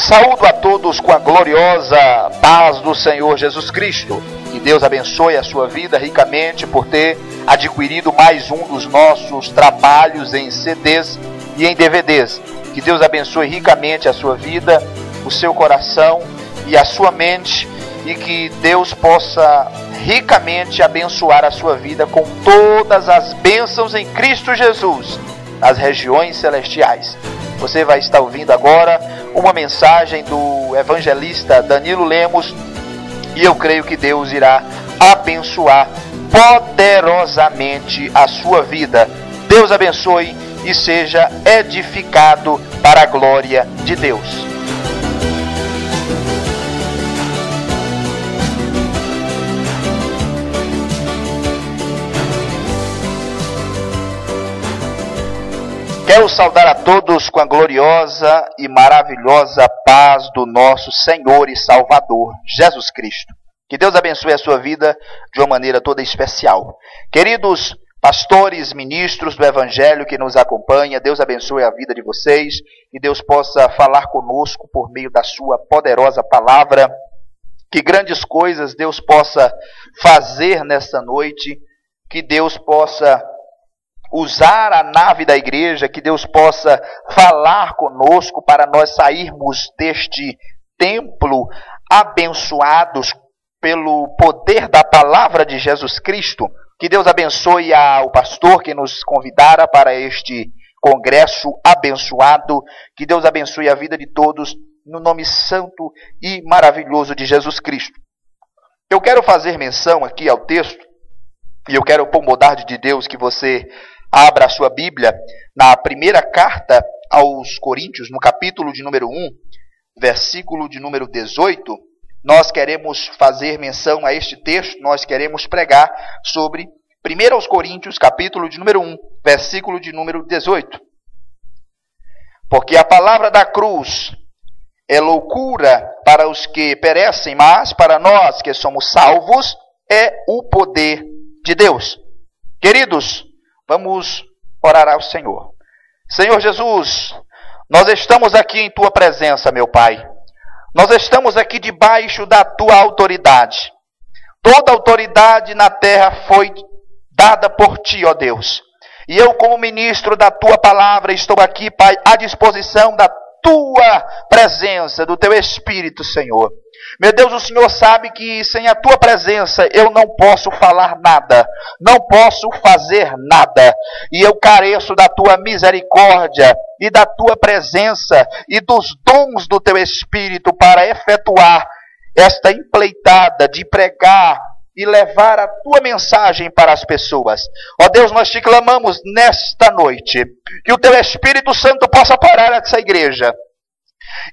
Saúdo a todos com a gloriosa paz do Senhor Jesus Cristo. Que Deus abençoe a sua vida ricamente por ter adquirido mais um dos nossos trabalhos em CDs e em DVDs. Que Deus abençoe ricamente a sua vida, o seu coração e a sua mente, e que Deus possa ricamente abençoar a sua vida com todas as bênçãos em Cristo Jesus, nas regiões celestiais. Você vai estar ouvindo agora uma mensagem do evangelista Danilo Lemos, e eu creio que Deus irá abençoar poderosamente a sua vida. Deus abençoe e seja edificado para a glória de Deus. Quero saudar a todos com a gloriosa e maravilhosa paz do nosso Senhor e Salvador, Jesus Cristo. Que Deus abençoe a sua vida de uma maneira toda especial. Queridos pastores, ministros do Evangelho que nos acompanham, Deus abençoe a vida de vocês, que Deus possa falar conosco por meio da sua poderosa palavra, que grandes coisas Deus possa fazer nesta noite, que Deus possa usar a nave da igreja, que Deus possa falar conosco para nós sairmos deste templo abençoados pelo poder da palavra de Jesus Cristo. Que Deus abençoe ao pastor que nos convidara para este congresso abençoado. Que Deus abençoe a vida de todos no nome santo e maravilhoso de Jesus Cristo. Eu quero fazer menção aqui ao texto, e eu quero, por bondade de Deus, que você abra a sua Bíblia na primeira carta aos Coríntios, no capítulo de número 1, versículo de número 18. Nós queremos fazer menção a este texto, nós queremos pregar sobre 1 aos Coríntios, capítulo de número 1, versículo de número 18. Porque a palavra da cruz é loucura para os que perecem, mas para nós que somos salvos é o poder de Deus. Queridos, vamos orar ao Senhor. Senhor Jesus, nós estamos aqui em Tua presença, meu Pai. Nós estamos aqui debaixo da Tua autoridade. Toda autoridade na terra foi dada por Ti, ó Deus. E eu, como ministro da Tua palavra, estou aqui, Pai, à disposição da Tua presença, do Teu Espírito, Senhor. Meu Deus, o Senhor sabe que sem a Tua presença eu não posso falar nada, não posso fazer nada. E eu careço da Tua misericórdia e da Tua presença e dos dons do Teu Espírito para efetuar esta empreitada de pregar e levar a Tua mensagem para as pessoas. Ó Deus, nós te clamamos nesta noite, que o Teu Espírito Santo possa parar essa igreja,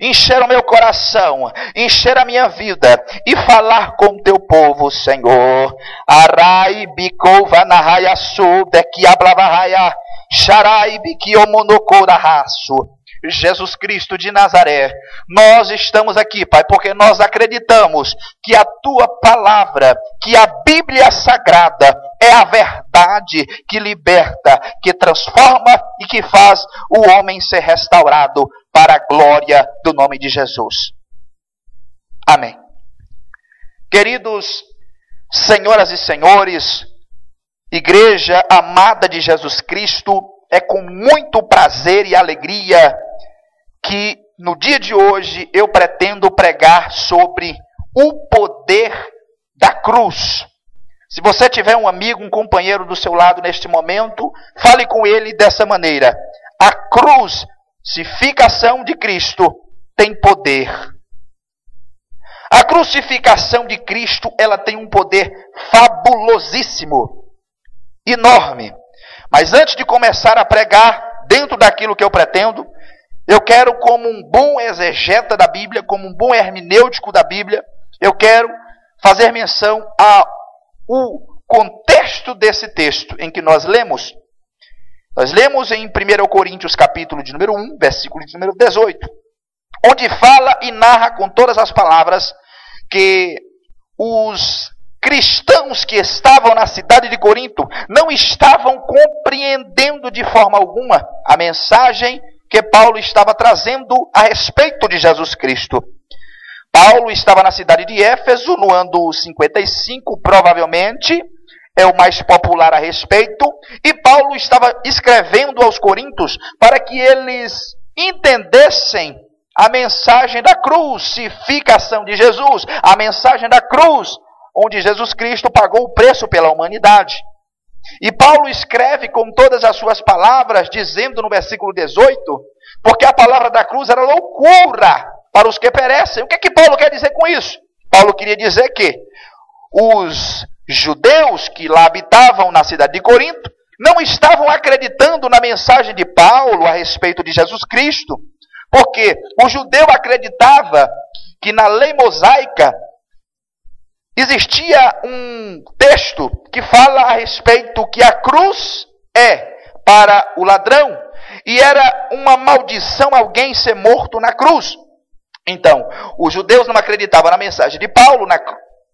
encher o meu coração, encher a minha vida e falar com o Teu povo, Senhor. Arai bicova na raia sul, daqui ablavahaya, sharai biquiomonocora raço. Jesus Cristo de Nazaré, nós estamos aqui, Pai, porque nós acreditamos que a Tua palavra, que a Bíblia Sagrada é a verdade que liberta, que transforma e que faz o homem ser restaurado para a glória do nome de Jesus. Amém. Queridos, senhoras e senhores, igreja amada de Jesus Cristo, é com muito prazer e alegria que no dia de hoje eu pretendo pregar sobre o poder da cruz. Se você tiver um amigo, um companheiro do seu lado neste momento, fale com ele dessa maneira: a crucificação de Cristo tem poder. A crucificação de Cristo, ela tem um poder fabulosíssimo, enorme. Mas antes de começar a pregar dentro daquilo que eu pretendo, eu quero, como um bom exegeta da Bíblia, como um bom hermenêutico da Bíblia, eu quero fazer menção ao contexto desse texto em que nós lemos. Nós lemos em 1 Coríntios, capítulo de número 1, versículo de número 18, onde fala e narra com todas as palavras que os cristãos que estavam na cidade de Corinto não estavam compreendendo de forma alguma a mensagem que Paulo estava trazendo a respeito de Jesus Cristo. Paulo estava na cidade de Éfeso, no ano 55, provavelmente, é o mais popular a respeito, e Paulo estava escrevendo aos Coríntios para que eles entendessem a mensagem da crucificação de Jesus, a mensagem da cruz, onde Jesus Cristo pagou o preço pela humanidade. E Paulo escreve com todas as suas palavras, dizendo no versículo 18, porque a palavra da cruz era loucura para os que perecem. O que Paulo quer dizer com isso? Paulo queria dizer que os judeus que lá habitavam na cidade de Corinto não estavam acreditando na mensagem de Paulo a respeito de Jesus Cristo, porque o judeu acreditava que na lei mosaica existia um texto que fala a respeito que a cruz é para o ladrão e era uma maldição alguém ser morto na cruz. Então, os judeus não acreditavam na mensagem de Paulo, na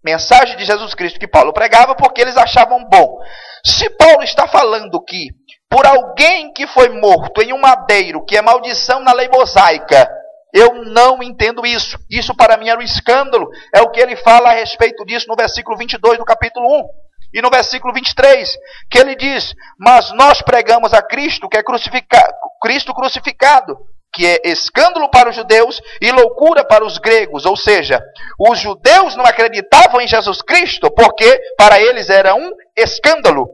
mensagem de Jesus Cristo que Paulo pregava, porque eles achavam bom. Se Paulo está falando que por alguém que foi morto em um madeiro, que é maldição na lei mosaica, eu não entendo isso. Isso para mim era um escândalo. É o que ele fala a respeito disso no versículo 22 do capítulo 1. E no versículo 23, que ele diz, mas nós pregamos a Cristo, que é Cristo crucificado, que é escândalo para os judeus e loucura para os gregos. Ou seja, os judeus não acreditavam em Jesus Cristo, porque para eles era um escândalo.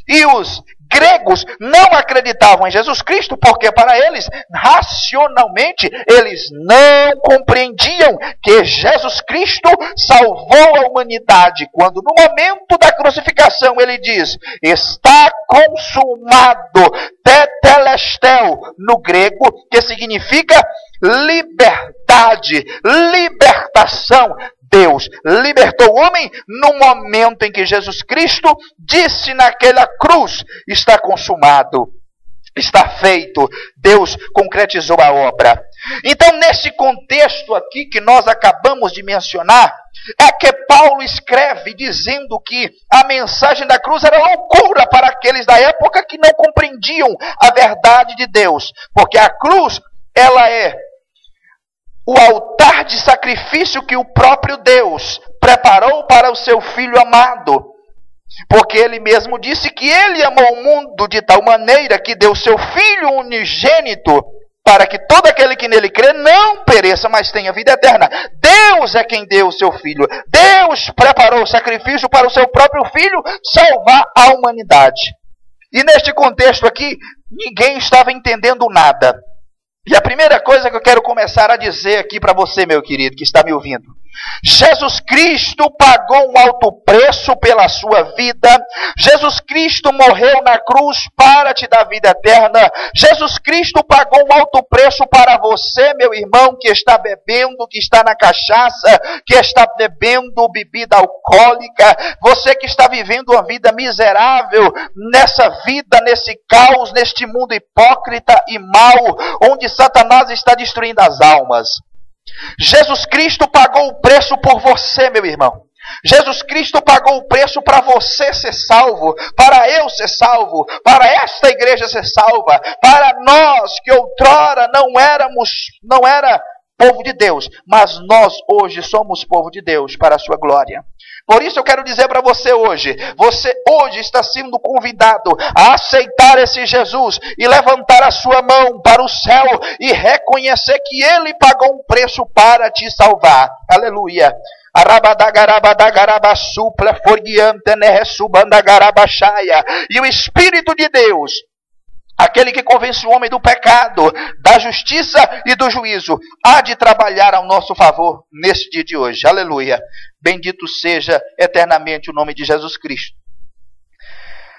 E os gregos não acreditavam em Jesus Cristo, porque para eles, racionalmente, eles não compreendiam que Jesus Cristo salvou a humanidade, quando no momento da crucificação ele diz, está consumado, tetelestel, no grego, que significa liberdade, libertação. Deus libertou o homem no momento em que Jesus Cristo disse naquela cruz, está consumado, está feito. Deus concretizou a obra. Então, nesse contexto aqui que nós acabamos de mencionar, é que Paulo escreve dizendo que a mensagem da cruz era loucura para aqueles da época que não compreendiam a verdade de Deus. Porque a cruz, ela é o altar de sacrifício que o próprio Deus preparou para o seu Filho amado. Porque ele mesmo disse que ele amou o mundo de tal maneira que deu seu Filho unigênito para que todo aquele que nele crê não pereça, mas tenha vida eterna. Deus é quem deu o seu Filho. Deus preparou o sacrifício para o seu próprio Filho salvar a humanidade. E neste contexto aqui, ninguém estava entendendo nada. E a primeira coisa que eu quero começar a dizer aqui para você, meu querido, que está me ouvindo. Jesus Cristo pagou um alto preço pela sua vida. Jesus Cristo morreu na cruz para te dar vida eterna. Jesus Cristo pagou um alto preço para você, meu irmão, que está bebendo, que está na cachaça, que está bebendo bebida alcoólica. Você que está vivendo uma vida miserável nessa vida, nesse caos, neste mundo hipócrita e mau, onde Satanás está destruindo as almas. Jesus Cristo pagou o preço por você, meu irmão. Jesus Cristo pagou o preço para você ser salvo, para eu ser salvo, para esta igreja ser salva, para nós que outrora não era povo de Deus, mas nós hoje somos povo de Deus para a sua glória. Por isso eu quero dizer para você hoje está sendo convidado a aceitar esse Jesus e levantar a sua mão para o céu e reconhecer que Ele pagou um preço para te salvar. Aleluia. E o Espírito de Deus, aquele que convence o homem do pecado, da justiça e do juízo, há de trabalhar ao nosso favor nesse dia de hoje. Aleluia. Bendito seja eternamente o nome de Jesus Cristo.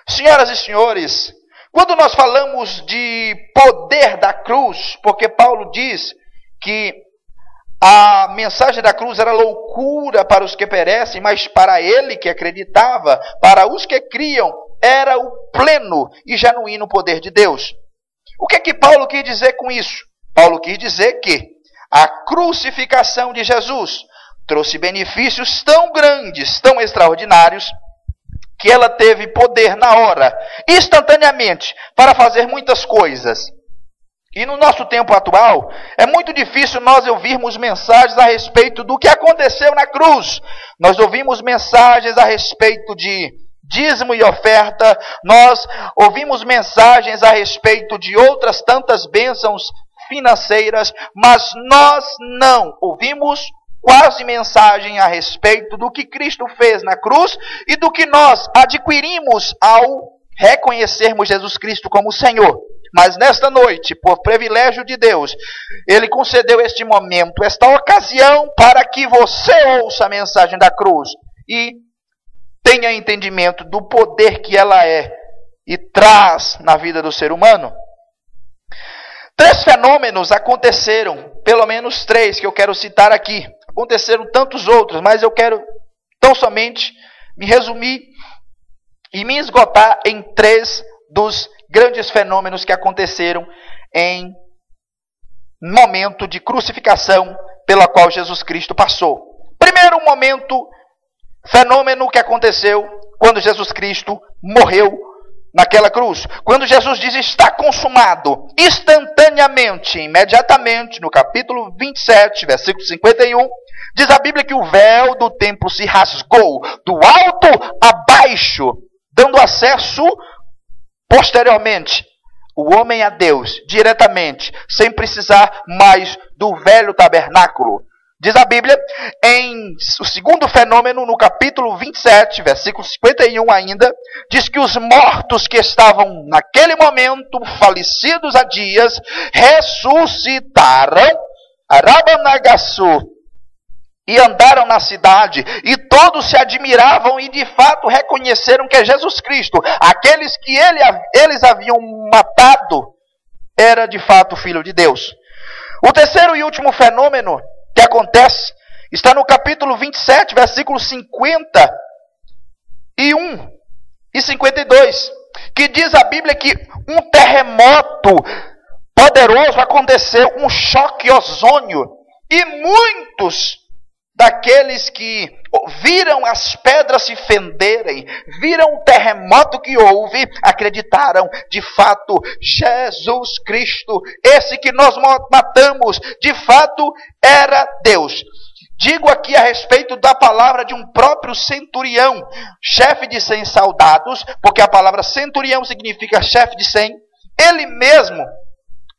Senhoras e senhores, quando nós falamos de poder da cruz, porque Paulo diz que a mensagem da cruz era loucura para os que perecem, mas para ele que acreditava, para os que criam, era o pleno e genuíno poder de Deus. O que é que Paulo quis dizer com isso? Paulo quis dizer que a crucificação de Jesus trouxe benefícios tão grandes, tão extraordinários, que ela teve poder na hora, instantaneamente, para fazer muitas coisas. E no nosso tempo atual, é muito difícil nós ouvirmos mensagens a respeito do que aconteceu na cruz. Nós ouvimos mensagens a respeito de dízimo e oferta, nós ouvimos mensagens a respeito de outras tantas bênçãos financeiras, mas nós não ouvimos quase mensagem a respeito do que Cristo fez na cruz e do que nós adquirimos ao reconhecermos Jesus Cristo como Senhor. Mas nesta noite, por privilégio de Deus, Ele concedeu este momento, esta ocasião, para que você ouça a mensagem da cruz e tenha entendimento do poder que ela é e traz na vida do ser humano. 3 fenômenos aconteceram, pelo menos 3 que eu quero citar aqui. Aconteceram tantos outros, mas eu quero tão somente me resumir e me esgotar em 3 dos grandes fenômenos que aconteceram em momento de crucificação pela qual Jesus Cristo passou. Primeiro fenômeno que aconteceu quando Jesus Cristo morreu naquela cruz. Quando Jesus diz está consumado, instantaneamente, imediatamente, no capítulo 27, versículo 51, diz a Bíblia que o véu do templo se rasgou do alto a baixo, dando acesso posteriormente o homem a Deus diretamente, sem precisar mais do velho tabernáculo. Diz a Bíblia, em o segundo fenômeno, no capítulo 27, versículo 51 ainda, diz que os mortos que estavam naquele momento, falecidos há dias, ressuscitaram, Arabanagaçu, e andaram na cidade, e todos se admiravam e de fato reconheceram que é Jesus Cristo, aqueles que eles haviam matado, era de fato o Filho de Deus. O terceiro e último fenômeno que acontece está no capítulo 27, versículos 51 e 52, que diz a Bíblia que um terremoto poderoso aconteceu, um choque ozônio, e muitos daqueles que viram as pedras se fenderem, viram o terremoto que houve, acreditaram, de fato, Jesus Cristo, esse que nós matamos, de fato era Deus. Digo aqui a respeito da palavra de um próprio centurião, chefe de 100 soldados, porque a palavra centurião significa chefe de 100, ele mesmo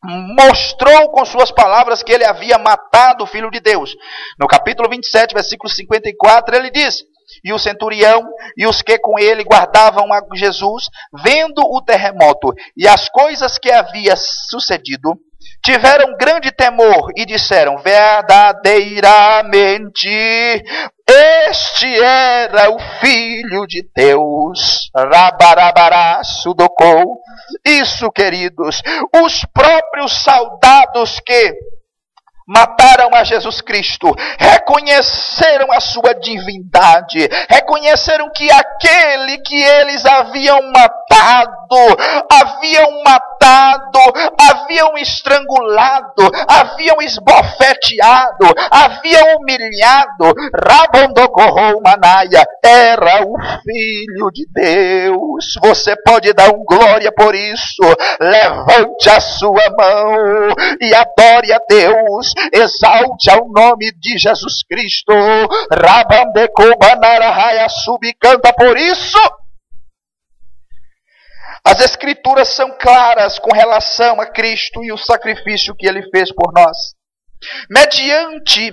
mostrou com suas palavras que ele havia matado o Filho de Deus. No capítulo 27, versículo 54, ele diz: e o centurião e os que com ele guardavam a Jesus, vendo o terremoto e as coisas que havia sucedido, tiveram grande temor e disseram: verdadeiramente este era o Filho de Deus. Rabarabará, sudocou. Isso, queridos, os próprios soldados que mataram a Jesus Cristo, reconheceram a sua divindade, reconheceram que aquele que eles haviam haviam estrangulado, haviam esbofeteado, haviam humilhado, Rabondocorrou Manaia, era o Filho de Deus. Você pode dar um glória por isso? Levante a sua mão e adore a Deus. Exalte ao nome de Jesus Cristo. Rabandecobanarahaya, subcanta por isso. As Escrituras são claras com relação a Cristo e o sacrifício que Ele fez por nós. Mediante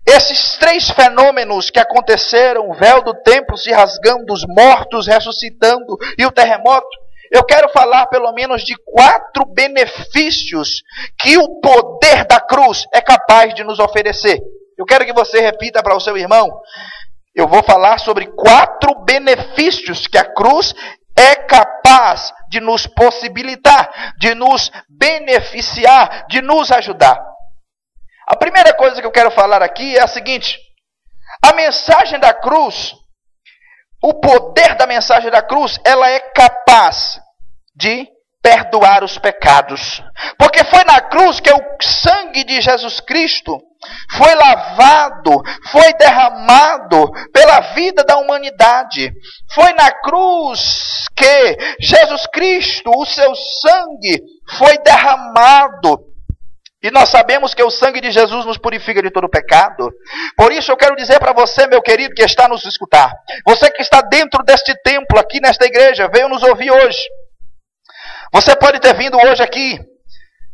esses 3 fenômenos que aconteceram, o véu do templo se rasgando, os mortos ressuscitando e o terremoto, eu quero falar pelo menos de 4 benefícios que o poder da cruz é capaz de nos oferecer. Eu quero que você repita para o seu irmão. Eu vou falar sobre 4 benefícios que a cruz é capaz de nos possibilitar, de nos beneficiar, de nos ajudar. A primeira coisa que eu quero falar aqui é a seguinte: a mensagem da cruz, o poder da mensagem da cruz, ela é capaz de perdoar os pecados. Porque foi na cruz que o sangue de Jesus Cristo foi lavado, foi derramado pela vida da humanidade. Foi na cruz que Jesus Cristo, o seu sangue, foi derramado. E nós sabemos que o sangue de Jesus nos purifica de todo pecado. Por isso eu quero dizer para você, meu querido, que está nos escutar. Você que está dentro deste templo, aqui nesta igreja, veio nos ouvir hoje. Você pode ter vindo hoje aqui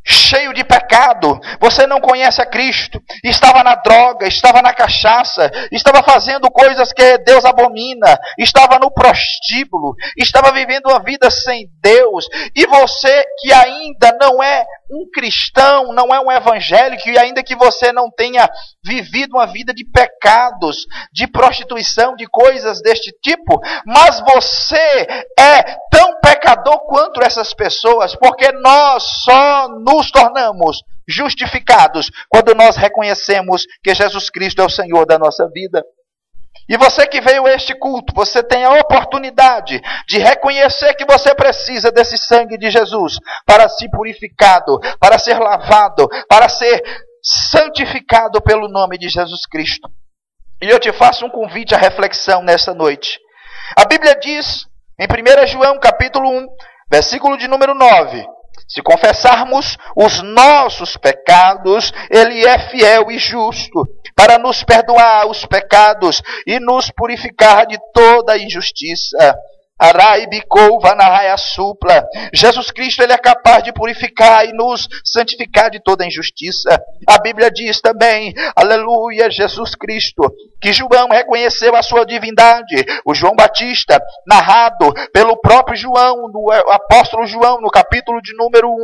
cheio de pecado, você não conhece a Cristo, estava na droga, estava na cachaça, estava fazendo coisas que Deus abomina, estava no prostíbulo, estava vivendo uma vida sem Deus, e você que ainda não é um cristão, não é um evangélico, e ainda que você não tenha vivido uma vida de pecados, de prostituição, de coisas deste tipo, mas você é tão pecador quanto essas pessoas, porque nós só nos tornamos justificados quando nós reconhecemos que Jesus Cristo é o Senhor da nossa vida. E você que veio a este culto, você tem a oportunidade de reconhecer que você precisa desse sangue de Jesus para ser purificado, para ser lavado, para ser santificado pelo nome de Jesus Cristo. E eu te faço um convite à reflexão nessa noite. A Bíblia diz, em 1 João capítulo 1, versículo de número 9, se confessarmos os nossos pecados, Ele é fiel e justo para nos perdoar os pecados e nos purificar de toda injustiça. Jesus Cristo, Ele é capaz de purificar e nos santificar de toda injustiça. A Bíblia diz também, aleluia, Jesus Cristo, que João reconheceu a sua divindade. O João Batista, narrado pelo próprio João, do apóstolo João, no capítulo de número 1.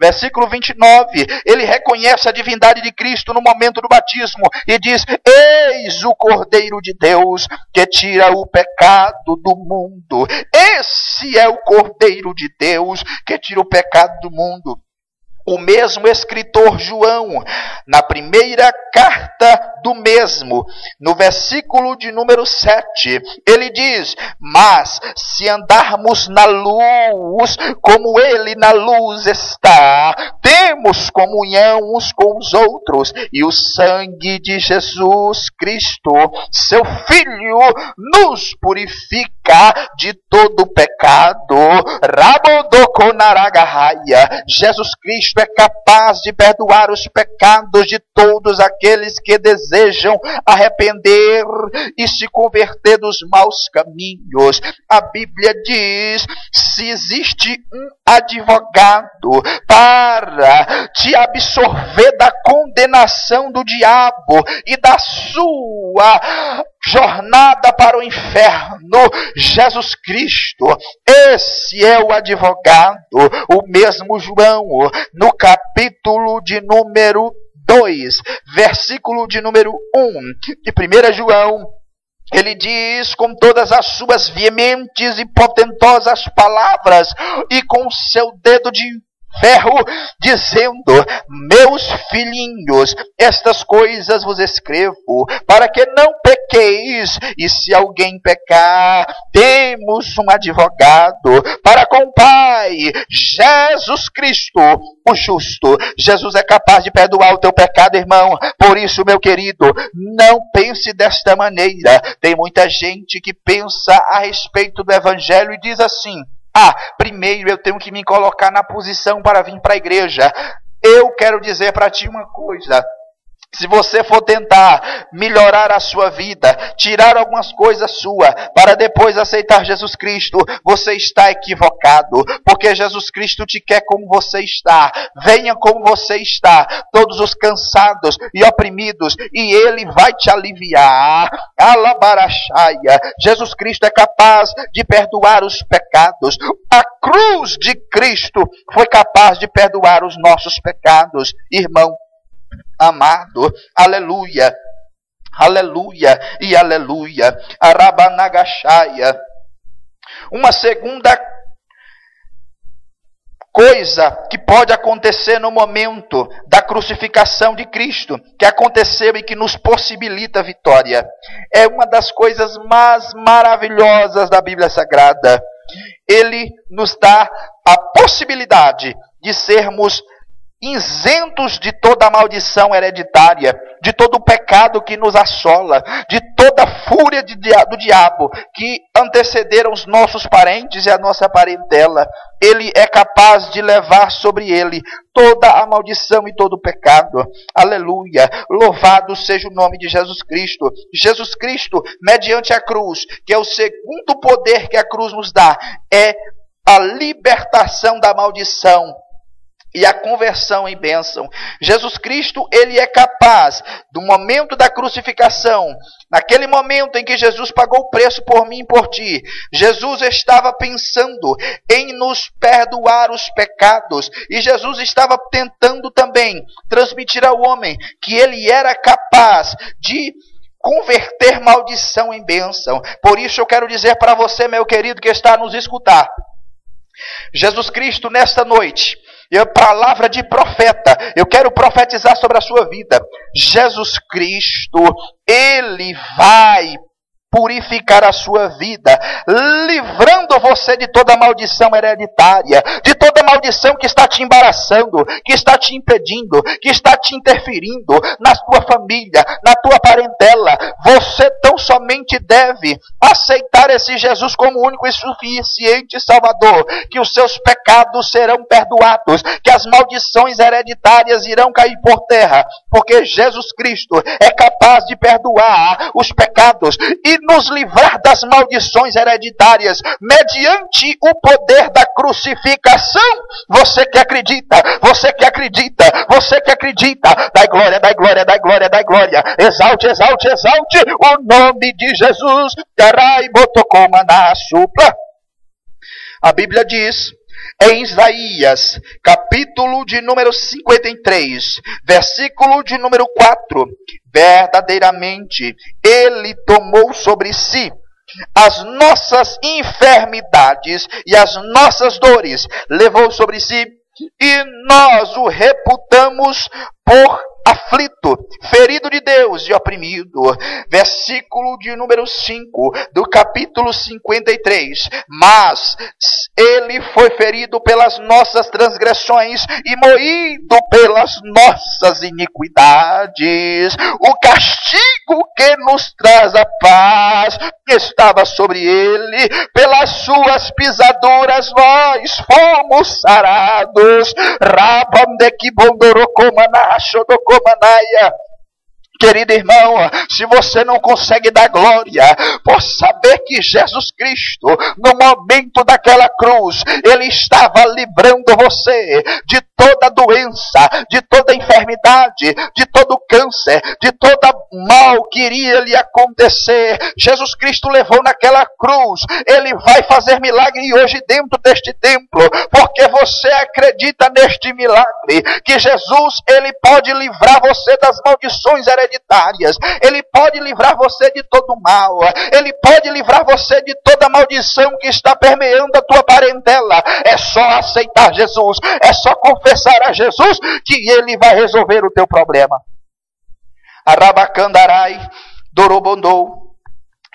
Versículo 29, ele reconhece a divindade de Cristo no momento do batismo e diz, eis o Cordeiro de Deus que tira o pecado do mundo. Esse é o Cordeiro de Deus que tira o pecado do mundo. O mesmo escritor João, na primeira carta do mesmo, no versículo de número 7, ele diz, mas se andarmos na luz, como ele na luz está, temos comunhão uns com os outros, e o sangue de Jesus Cristo, seu Filho, nos purifica de todo pecado. Jesus Cristo é capaz de perdoar os pecados de todos aqueles que desejam arrepender e se converter dos maus caminhos. A Bíblia diz, se existe um advogado para te absorver da condenação do diabo e da sua jornada para o inferno, Jesus Cristo, esse é o advogado. O mesmo João, no capítulo de número 2, versículo de número 1, de 1 João, ele diz com todas as suas veementes e potentosas palavras e com seu dedo de ferro, dizendo, meus filhinhos, estas coisas vos escrevo, para que não pequeis, e se alguém pecar, temos um advogado para com o Pai, Jesus Cristo, o justo. Jesus é capaz de perdoar o teu pecado, irmão. Por isso, meu querido, não pense desta maneira. Tem muita gente que pensa a respeito do Evangelho e diz assim, primeiro eu tenho que me colocar na posição para vir para a igreja. Eu quero dizer para ti uma coisa. Se você for tentar melhorar a sua vida, tirar algumas coisas suas, para depois aceitar Jesus Cristo, você está equivocado, porque Jesus Cristo te quer como você está. Venha como você está, todos os cansados e oprimidos, e Ele vai te aliviar. Alabarachaya. Jesus Cristo é capaz de perdoar os pecados. A cruz de Cristo foi capaz de perdoar os nossos pecados, irmão amado, aleluia, aleluia e aleluia. Arabanagashaya. Uma segunda coisa que pode acontecer no momento da crucificação de Cristo, que aconteceu e que nos possibilita a vitória, é uma das coisas mais maravilhosas da Bíblia Sagrada. Ele nos dá a possibilidade de sermos isentos de toda a maldição hereditária, de todo o pecado que nos assola, de toda a fúria do diabo que antecederam os nossos parentes e a nossa parentela. Ele é capaz de levar sobre ele toda a maldição e todo o pecado. Aleluia! Louvado seja o nome de Jesus Cristo. Jesus Cristo, mediante a cruz, que é o segundo poder que a cruz nos dá, é a libertação da maldição e a conversão em bênção. Jesus Cristo, ele é capaz, do momento da crucificação, naquele momento em que Jesus pagou o preço por mim e por ti, Jesus estava pensando em nos perdoar os pecados, e Jesus estava tentando também transmitir ao homem que ele era capaz de converter maldição em bênção. Por isso eu quero dizer para você, meu querido, que está a nos escutar, Jesus Cristo, nesta noite, palavra de profeta, eu quero profetizar sobre a sua vida. Jesus Cristo, ele vai purificar a sua vida, livrando você de toda maldição hereditária, de toda maldição que está te embaraçando, que está te impedindo, que está te interferindo na tua família, na tua parentela. Você tão somente deve aceitar esse Jesus como único e suficiente Salvador, que os seus pecados serão perdoados, que as maldições hereditárias irão cair por terra, porque Jesus Cristo é capaz de perdoar os pecados e nos livrar das maldições hereditárias, mediante o poder da crucificação. Você que acredita, você que acredita, você que acredita, dai glória, dai glória, dai glória, dai glória, exalte, exalte, exalte o nome de Jesus. A Bíblia diz em Isaías, capítulo de número 53, versículo de número 4, verdadeiramente ele tomou sobre si as nossas enfermidades e as nossas dores, levou sobre si, e nós o reputamos por aflito, ferido de Deus e oprimido. Versículo de número 5 do capítulo 53. Mas ele foi ferido pelas nossas transgressões e moído pelas nossas iniquidades. O castigo que nos traz a paz estava sobre ele, pelas suas pisaduras nós fomos sarados. Querido irmão, se você não consegue dar glória por saber que Jesus Cristo, no momento daquela cruz, ele estava livrando você de toda doença, de toda enfermidade, de todo câncer, de todo mal que iria lhe acontecer. Jesus Cristo levou naquela cruz. Ele vai fazer milagre hoje dentro deste templo, porque você acredita neste milagre, que Jesus, ele pode livrar você das maldições hereditárias, ele pode livrar você de todo mal, ele pode livrar você de toda maldição que está permeando a tua parentela. É só aceitar Jesus, é só confessar a Jesus que ele vai resolver o teu problema. Arabacandarai, Dorobondou,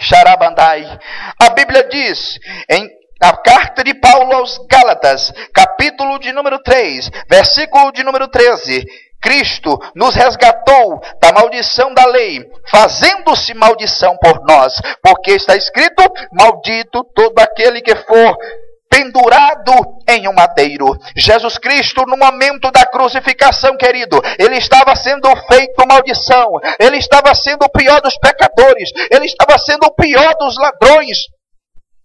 Xarabandai. A Bíblia diz em a carta de Paulo aos Gálatas, capítulo de número 3, versículo de número 13. Cristo nos resgatou da maldição da lei, fazendo-se maldição por nós, porque está escrito: maldito todo aquele que for pendurado em um madeiro. Jesus Cristo, no momento da crucificação, querido, ele estava sendo feito maldição, ele estava sendo o pior dos pecadores, ele estava sendo o pior dos ladrões,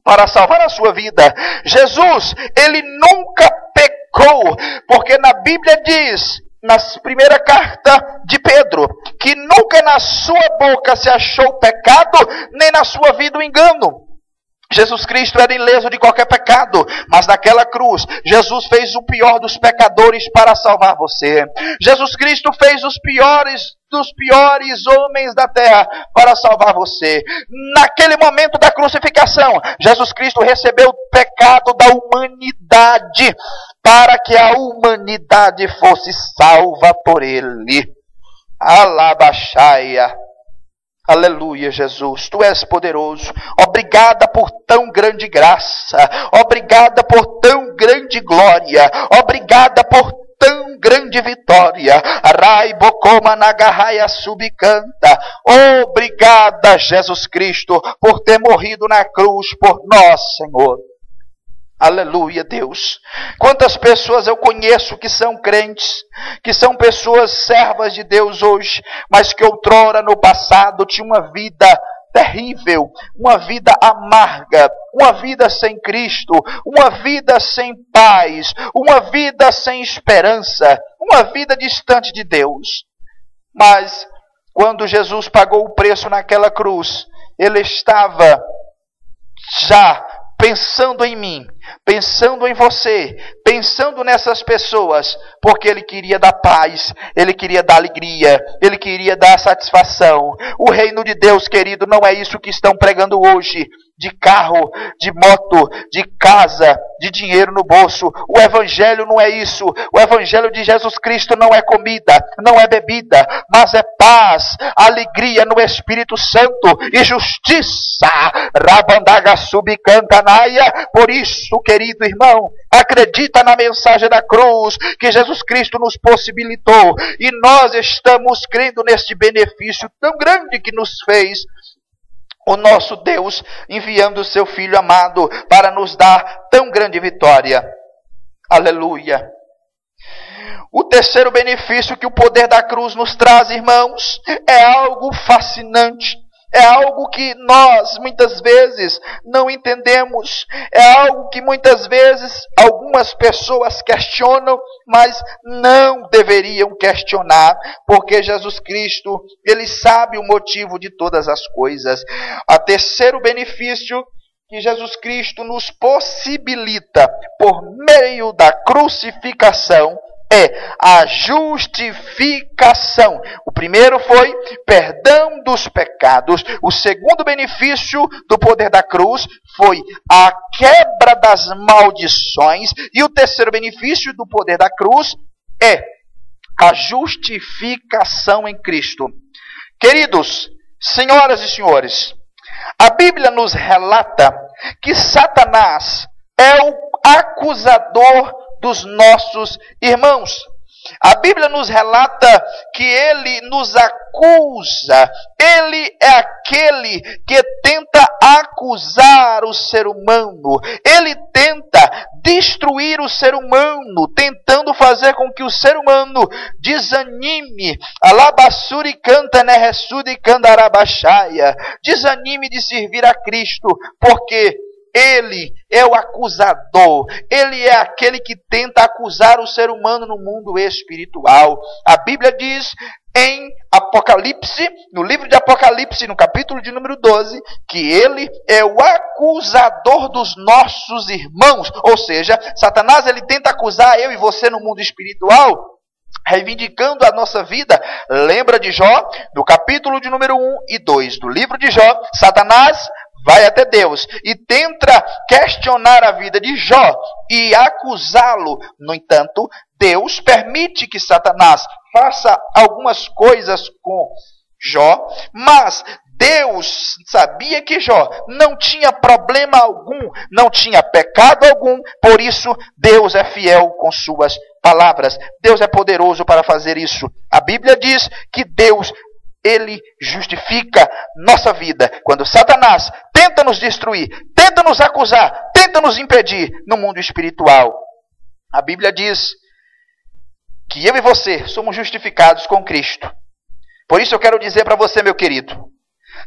para salvar a sua vida. Jesus, ele nunca pecou, porque na Bíblia diz, na primeira carta de Pedro, que nunca na sua boca se achou pecado, nem na sua vida o engano. Jesus Cristo era ileso de qualquer pecado, mas naquela cruz, Jesus fez o pior dos pecadores para salvar você. Jesus Cristo fez os piores dos piores homens da terra para salvar você. Naquele momento da crucificação, Jesus Cristo recebeu o pecado da humanidade, para que a humanidade fosse salva por ele. Alabaxaia. Aleluia, Jesus, tu és poderoso. Obrigada por tão grande graça. Obrigada por tão grande glória. Obrigada por tão grande vitória. Raibokoma nagarraia subcanta. Obrigada, Jesus Cristo, por ter morrido na cruz por nós, Senhor. Aleluia, Deus. Quantas pessoas eu conheço que são crentes, que são pessoas servas de Deus hoje, mas que outrora no passado tinham uma vida terrível, uma vida amarga, uma vida sem Cristo, uma vida sem paz, uma vida sem esperança, uma vida distante de Deus. Mas quando Jesus pagou o preço naquela cruz, Ele estava já pensando em mim, pensando em você, pensando nessas pessoas, porque Ele queria dar paz, Ele queria dar alegria, Ele queria dar satisfação. O reino de Deus, querido, não é isso que estão pregando hoje, de carro, de moto, de casa, de dinheiro no bolso. O evangelho não é isso. O evangelho de Jesus Cristo não é comida, não é bebida, mas é paz, alegria no Espírito Santo e justiça. Rabandaga subcantanaia. Por isso, querido irmão, acredita na mensagem da cruz que Jesus Cristo nos possibilitou, e nós estamos crendo neste benefício tão grande que nos fez o nosso Deus, enviando o seu Filho amado para nos dar tão grande vitória. Aleluia. O terceiro benefício que o poder da cruz nos traz, irmãos, é algo fascinante. É algo que nós, muitas vezes, não entendemos. É algo que, muitas vezes, algumas pessoas questionam, mas não deveriam questionar, porque Jesus Cristo, Ele sabe o motivo de todas as coisas. O terceiro benefício que Jesus Cristo nos possibilita por meio da crucificação é a justificação. O primeiro foi perdão dos pecados. O segundo benefício do poder da cruz foi a quebra das maldições. E o terceiro benefício do poder da cruz é a justificação em Cristo. Queridos, senhoras e senhores, a Bíblia nos relata que Satanás é o acusador dos nossos irmãos. A Bíblia nos relata que ele nos acusa. Ele é aquele que tenta acusar o ser humano. Ele tenta destruir o ser humano, tentando fazer com que o ser humano desanime. Alabassuri canta neressudi candarabachaya. Desanime de servir a Cristo, porque Ele é o acusador. Ele é aquele que tenta acusar o ser humano no mundo espiritual. A Bíblia diz em Apocalipse, no livro de Apocalipse, no capítulo de número 12, que ele é o acusador dos nossos irmãos. Ou seja, Satanás, ele tenta acusar eu e você no mundo espiritual, reivindicando a nossa vida. Lembra de Jó? No capítulo de número 1 e 2 do livro de Jó, Satanás vai até Deus e tenta questionar a vida de Jó e acusá-lo. No entanto, Deus permite que Satanás faça algumas coisas com Jó, mas Deus sabia que Jó não tinha problema algum, não tinha pecado algum, por isso Deus é fiel com suas palavras. Deus é poderoso para fazer isso. A Bíblia diz que Deus, Ele justifica nossa vida. Quando Satanás tenta nos destruir, tenta nos acusar, tenta nos impedir no mundo espiritual, a Bíblia diz que eu e você somos justificados com Cristo. Por isso eu quero dizer para você, meu querido,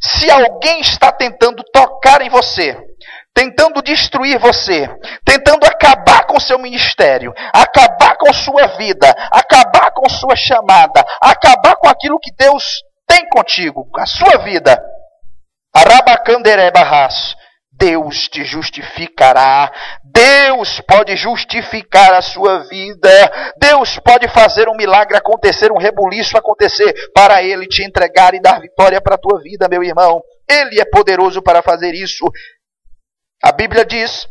se alguém está tentando tocar em você, tentando destruir você, tentando acabar com seu ministério, acabar com sua vida, acabar com sua chamada, acabar com aquilo que Deus tem contigo, a sua vida, Deus te justificará. Deus pode justificar a sua vida. Deus pode fazer um milagre acontecer, um rebuliço acontecer, para Ele te entregar e dar vitória para a tua vida, meu irmão. Ele é poderoso para fazer isso. A Bíblia diz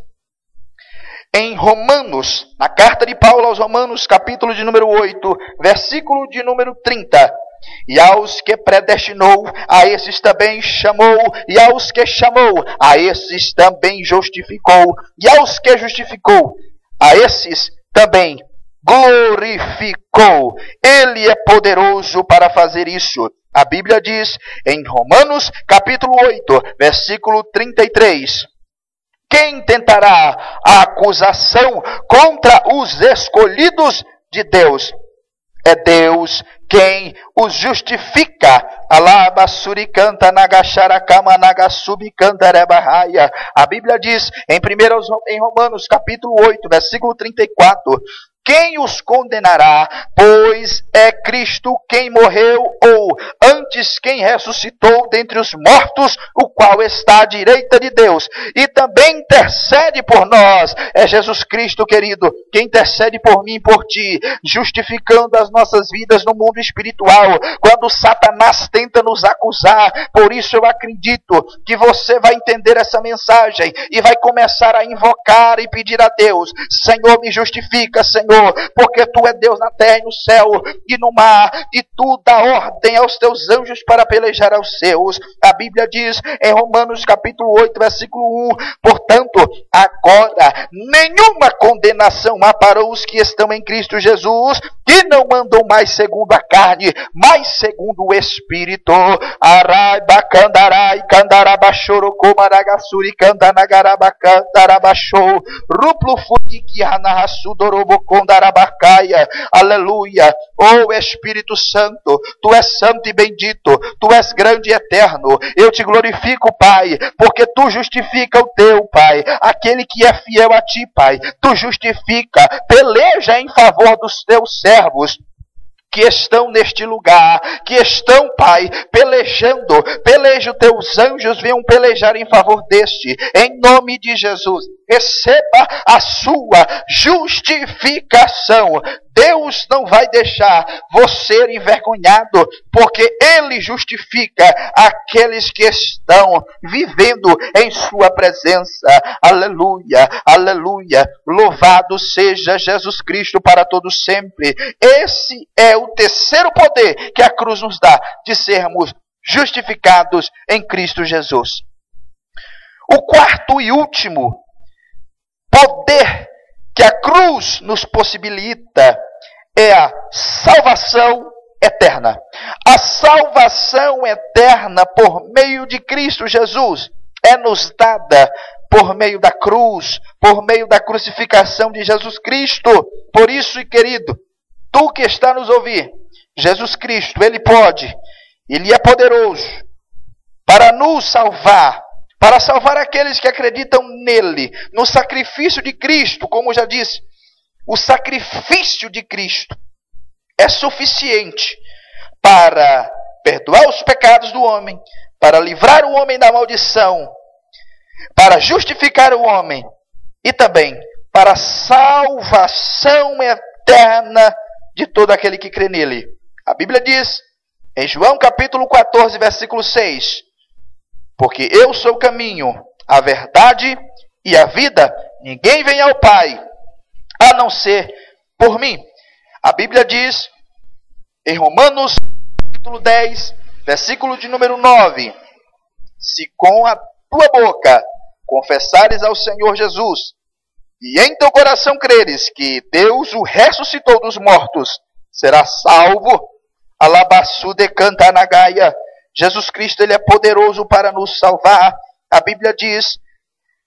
em Romanos, na carta de Paulo aos Romanos, capítulo de número 8, versículo de número 30. E aos que predestinou, a esses também chamou. E aos que chamou, a esses também justificou. E aos que justificou, a esses também glorificou. Ele é poderoso para fazer isso. A Bíblia diz em Romanos capítulo 8, versículo 33. Quem tentará a acusação contra os escolhidos de Deus? É Deus quem os justifica. Alabasuricanta nagacharakama nagasubicanta. A Bíblia diz em Romanos capítulo 8, versículo 34. Quem os condenará? Pois é Cristo quem morreu, ou antes quem ressuscitou dentre os mortos, o qual está à direita de Deus, e também intercede por nós. É Jesus Cristo, querido, que intercede por mim e por ti, justificando as nossas vidas no mundo espiritual, quando Satanás tenta nos acusar. Por isso eu acredito que você vai entender essa mensagem e vai começar a invocar e pedir a Deus: Senhor, me justifica, Senhor, porque tu é Deus na terra e no céu e no mar, e tu dá ordem aos teus anjos para pelejar aos seus. A Bíblia diz em Romanos capítulo 8, versículo 1: portanto, agora nenhuma condenação há para os que estão em Cristo Jesus, que não andam mais segundo a carne, mas segundo o Espírito. Araibacandarai, candarabachorocomaragassuri, candanagarabacandarabachou, ruplo fudiquianahasudorobocondarabacaya. Aleluia. Oh Espírito Santo, tu és santo e bendito, tu és grande e eterno. Eu te glorifico, Pai, porque tu justifica o teu, Pai, aquele que é fiel a ti, Pai. Tu justifica, peleja em favor dos teus servos que estão neste lugar, que estão, Pai, pelejando. Peleja, os teus anjos venham pelejar em favor deste, em nome de Jesus. Receba a sua justificação. Deus não vai deixar você envergonhado, porque Ele justifica aqueles que estão vivendo em sua presença. Aleluia, aleluia. Louvado seja Jesus Cristo para todos sempre. Esse é o terceiro poder que a cruz nos dá, de sermos justificados em Cristo Jesus. O quarto e último poder que a cruz nos possibilita é a salvação eterna. A salvação eterna por meio de Cristo Jesus é nos dada por meio da cruz, por meio da crucificação de Jesus Cristo. Por isso, querido, tu que está nos ouvindo, Jesus Cristo, Ele pode, Ele é poderoso para nos salvar, para salvar aqueles que acreditam nele, no sacrifício de Cristo. Como já disse, o sacrifício de Cristo é suficiente para perdoar os pecados do homem, para livrar o homem da maldição, para justificar o homem e também para a salvação eterna de todo aquele que crê nele. A Bíblia diz em João capítulo 14, versículo 6: porque eu sou o caminho, a verdade e a vida. Ninguém vem ao Pai a não ser por mim. A Bíblia diz em Romanos capítulo 10, versículo de número 9: se com a tua boca confessares ao Senhor Jesus e em teu coração creres que Deus o ressuscitou dos mortos, serás salvo. Alabassude cantanagaia. Jesus Cristo, Ele é poderoso para nos salvar. A Bíblia diz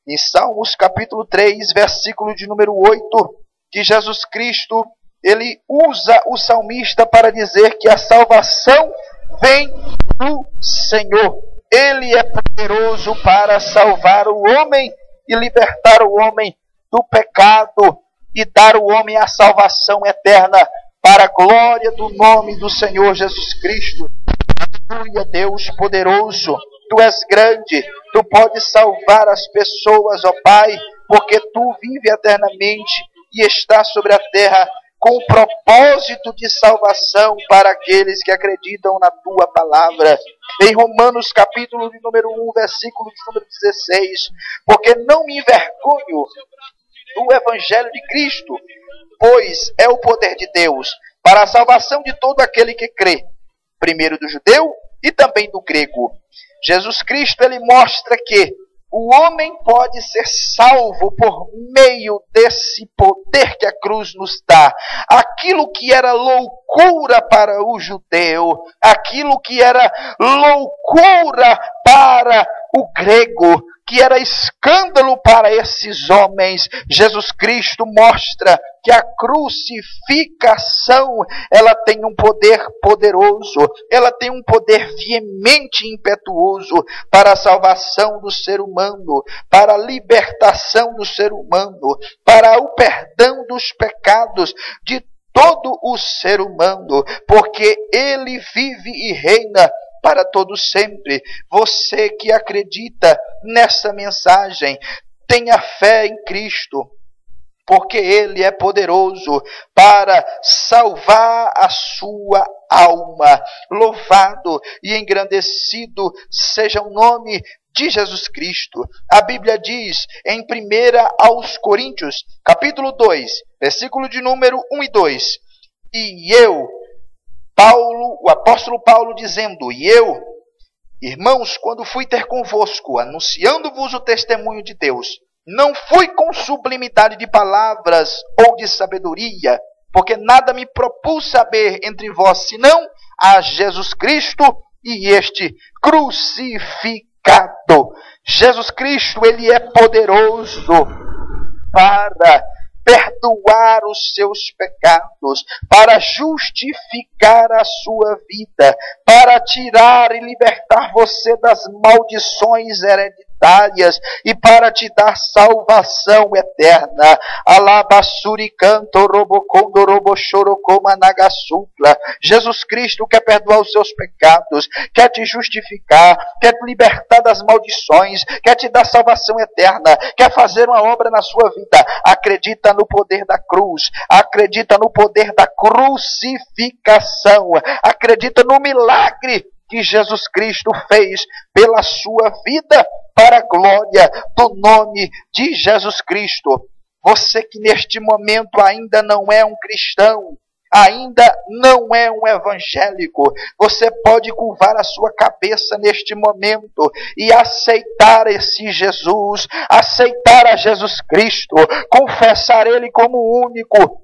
em Salmos capítulo 3, versículo de número 8, que Jesus Cristo, Ele usa o salmista para dizer que a salvação vem do Senhor. Ele é poderoso para salvar o homem e libertar o homem do pecado e dar ao homem a salvação eterna para a glória do nome do Senhor Jesus Cristo. Aleluia, Deus poderoso, tu és grande, tu podes salvar as pessoas, ó Pai, porque tu vive eternamente e está sobre a terra com o propósito de salvação para aqueles que acreditam na tua palavra. Em Romanos capítulo de número 1, versículo de número 16, porque não me envergonho do evangelho de Cristo, pois é o poder de Deus para a salvação de todo aquele que crê, primeiro do judeu e também do grego. Jesus Cristo, Ele mostra que o homem pode ser salvo por meio desse poder que a cruz nos dá. Aquilo que era loucura para o judeu, aquilo que era loucura para o grego, que era escândalo para esses homens, Jesus Cristo mostra que a crucificação, ela tem um poder poderoso, ela tem um poder veemente e impetuoso para a salvação do ser humano, para a libertação do ser humano, para o perdão dos pecados de todo o ser humano, porque ele vive e reina para todo sempre. Você que acredita nessa mensagem, tenha fé em Cristo, porque Ele é poderoso para salvar a sua alma. Louvado e engrandecido seja o nome de Jesus Cristo. A Bíblia diz em 1 aos Coríntios, capítulo 2, versículo de número 1 e 2, e eu, Paulo, o apóstolo Paulo dizendo, e eu, irmãos, quando fui ter convosco, anunciando-vos o testemunho de Deus, não fui com sublimidade de palavras ou de sabedoria, porque nada me propus saber entre vós, senão a Jesus Cristo e este crucificado. Jesus Cristo, Ele é poderoso para perdoar os seus pecados, para justificar a sua vida, para tirar e libertar você das maldições hereditárias e para te dar salvação eterna. Alabassuri canto robocondo robochorocoma nagasupla. Jesus Cristo quer perdoar os seus pecados, quer te justificar, quer te libertar das maldições, quer te dar salvação eterna, quer fazer uma obra na sua vida. Acredita no poder da cruz, acredita no poder da crucificação, acredita no milagre que Jesus Cristo fez pela sua vida, para a glória do nome de Jesus Cristo. Você que neste momento ainda não é um cristão, ainda não é um evangélico, você pode curvar a sua cabeça neste momento e aceitar esse Jesus, aceitar a Jesus Cristo, confessar Ele como o único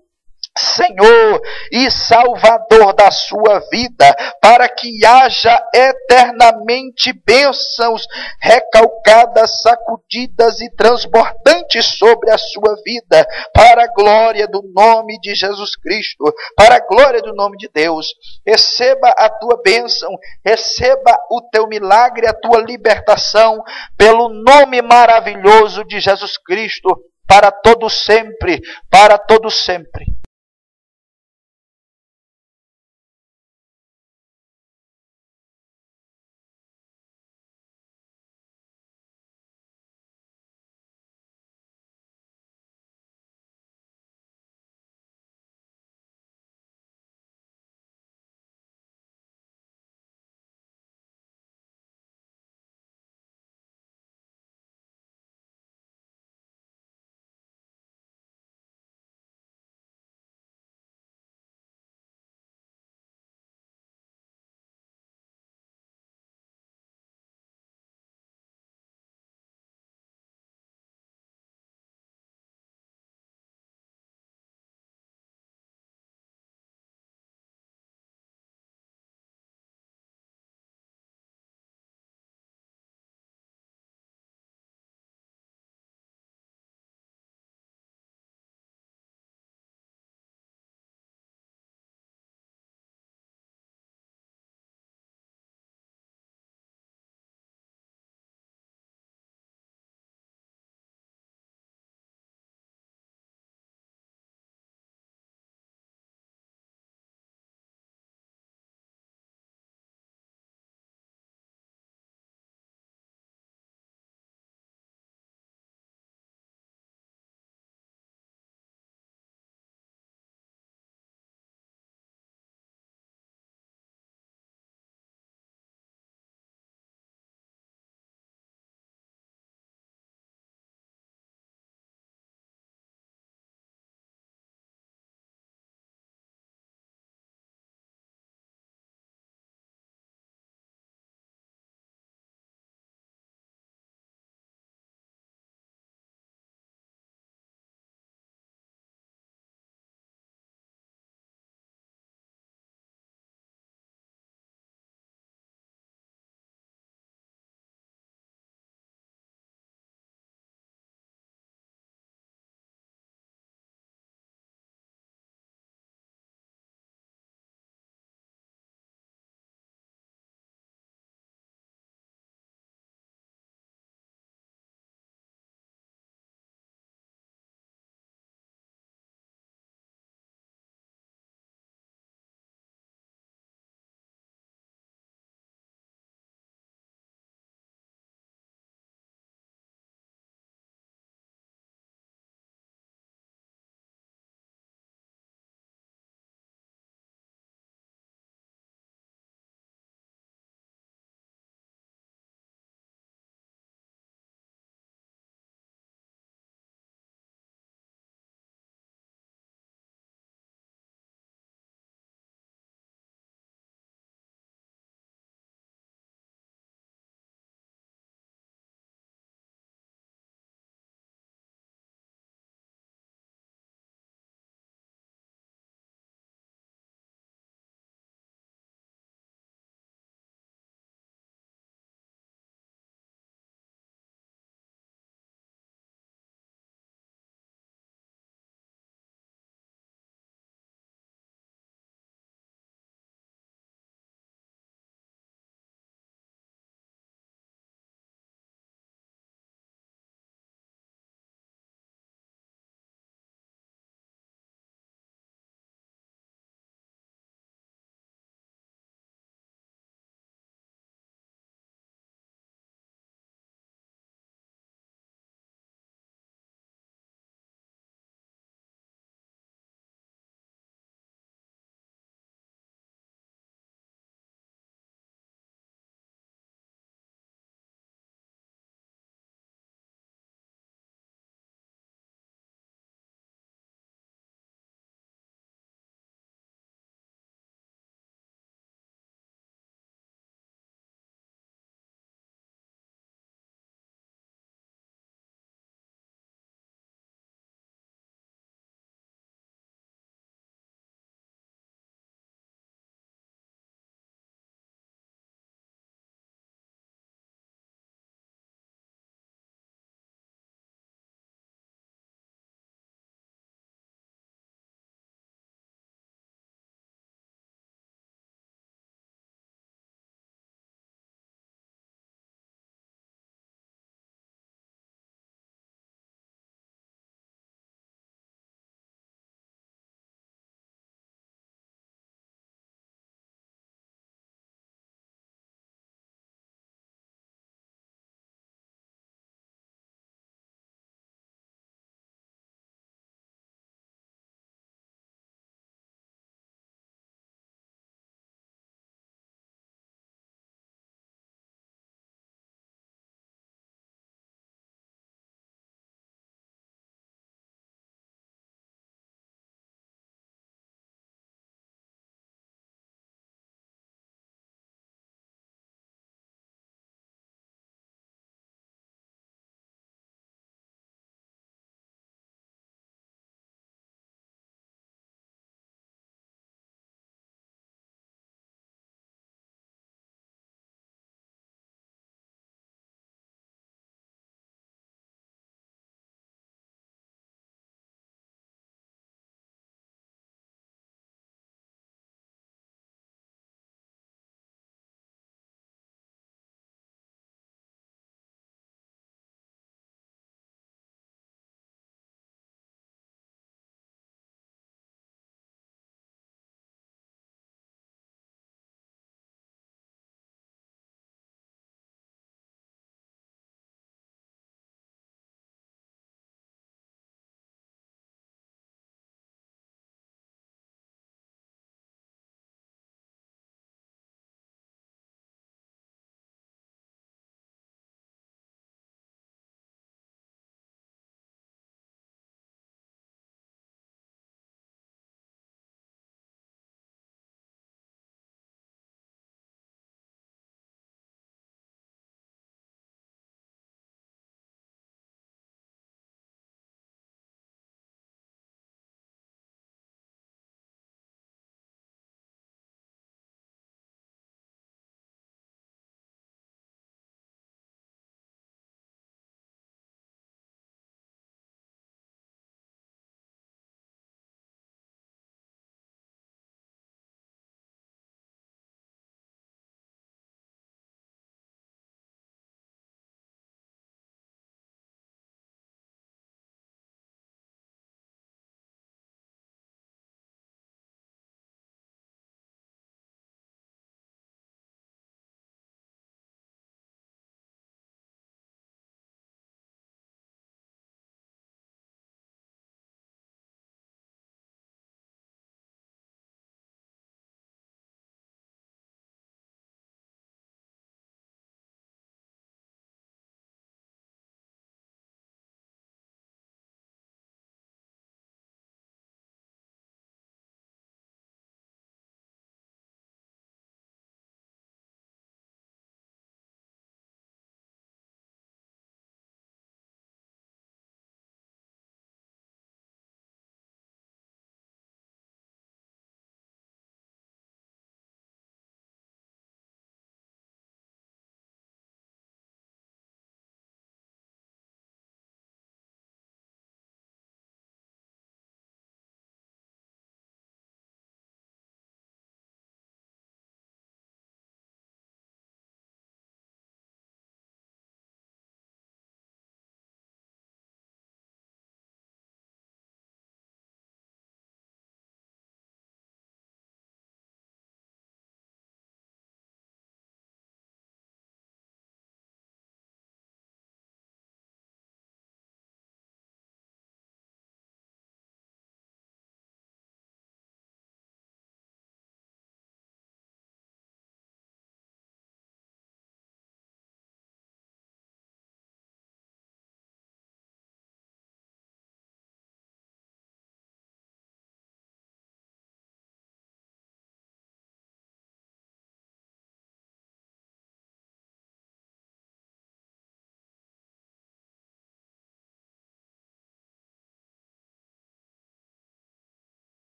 Senhor e Salvador da sua vida, para que haja eternamente bênçãos recalcadas, sacudidas e transbordantes sobre a sua vida, para a glória do nome de Jesus Cristo, para a glória do nome de Deus. Receba a tua bênção, receba o teu milagre, a tua libertação, pelo nome maravilhoso de Jesus Cristo, para todo sempre, para todo sempre.